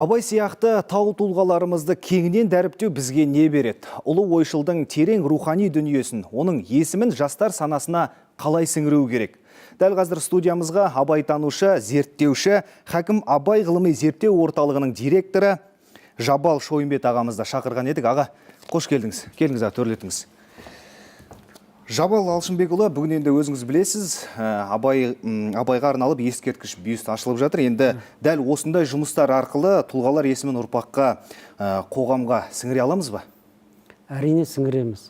Абай сияқты тау тұлғаларымызды кеңінен дәріптеу бізге не береді? Ұлы ойшылдың терең рухани дүниесін, оның есімін жастар санасына қалай сіңіру керек? Дәл қазір студиямызға абайтанушы, зерттеуші, Хакім Абай ғылыми зерттеу орталығының директоры Жабал Шойынбет ағамызды шақырған едік. Аға, қош келдіңіз. Келіңіз, төрлетіңіз. Жабал Алшынбекұлы, бүгін енді өзіңіз білесіз, Абайға арналып ескерткіш бюст ашылып жатыр. Енді дәл осындай жұмыстар арқылы тұлғалар есімін ұрпаққа, қоғамға сіңіре аламыз ба? Әрине сіңіреміз.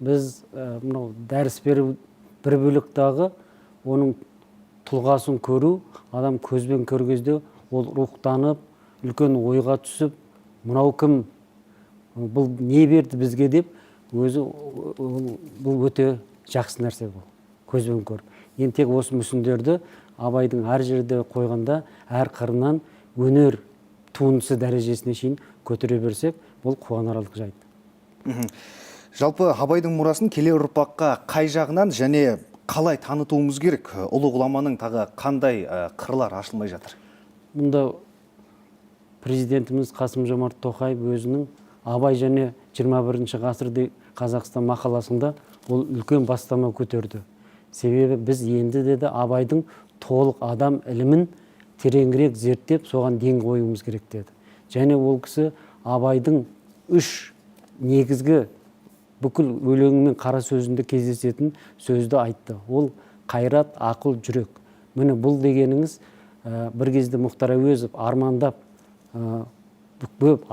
Біз мынау дәріс беру бір бөліктағы оның тұлғасын көру, адам көзбен көргенде ол рухтанып, үлкен ойға түсіп, мынау кім, бұл не берді бізге деп, өзі бұл өте жақсы нәрсе бұл, көзбен көр. Енді тек осы мүсіндерді Абайдың әр жерде қойғанда, әр қырынан өнер туындысы дәрежесіне шейін көтере берсек, бұл қуанарлық жайт. Жалпы Абайдың мұрасын келер ұрпаққа қай жағынан және қалай танытуымыз керек? Ұлы ғұламаның тағы қандай қырлар ашылмай жатыр? Мұнда президентіміз Қасым-Жомарт Тоқаев өзінің Абай және 21 ғасырды Қазақстан мақаласында ол үлкен бастама көтерді. Себебі біз енді деді Абайдың толық адам ілімін тереңірек зерттеп, соған ден қоюымыз керек деді. Және ол кісі Абайдың үш негізгі бүкіл өлеңі мен қара сөзінде кездесетін сөзді айтты. Ол қайрат, ақыл, жүрек. Міне бұл дегеніңіз бір кезде Мұхтар Әуезов армандап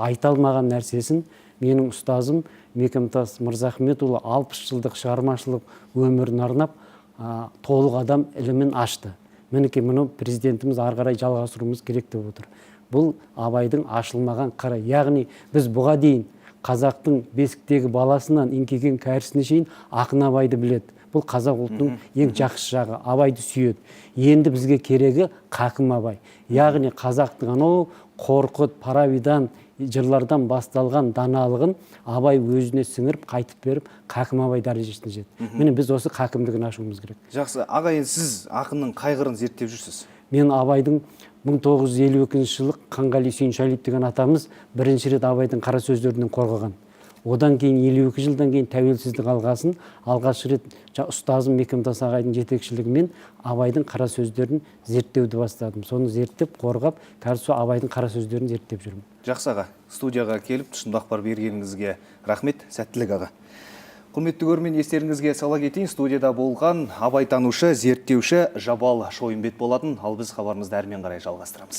айта алмаған нәрсесін менің ұстазым Мекемтас Мырзахметұлы 60 жылдық шығармашылық өмірін арнап толық адам ілімін ашты. Мінекей мұны президентіміз ары қарай жалғастыруымыз керек деп отыр. Бұл Абайдың ашылмаған қыры. Яғни біз бұға дейін қазақтың бесіктегі баласынан еңкейген кәрісіне шейін ақын Абайды біледі. Бұл қазақ ұлтының ең жақсы жағы, Абайды сүйеді. Енді бізге керегі Хакім Абай. Яғни қазақтың анау Қорқыт, Парабидан, жырлардан басталған даналығын Абай өзіне сіңіріп, қайтып беріп, Хакім Абай дәрежесіне жетті. Міне біз осы хакімдігін ашуымыз керек. Жақсы, аға, енді сіз ақынның қай қырын зерттеп жүрсіз? Мен Абайдың 1952 жылы Қанғали Сүйіншәлиев деген атамыз бірінші рет Абайдың қара сөздерінен қорғаған. Одан кейін 52 жылдан кейін тәуелсіздік алғасын, алғаш рет ұстазым Мекемтас ағайдың жетекшілігімен Абайдың қара сөздерін зерттеуді бастадым. Соны зерттеп, қорғап, қазір Абайдың қара сөздерін зерттеп жүрмін. Жақсы аға, студияға келіп, тұшымды ақпар бергеніңізге рахмет, сәттілік аға. Құрметті көрермен, естеріңізге сала кетейін, студияда болған абайтанушы, зерттеуші Жабал Шойынбет болатын, ал біз хабарымызды әрмен қарай жалғастырамыз.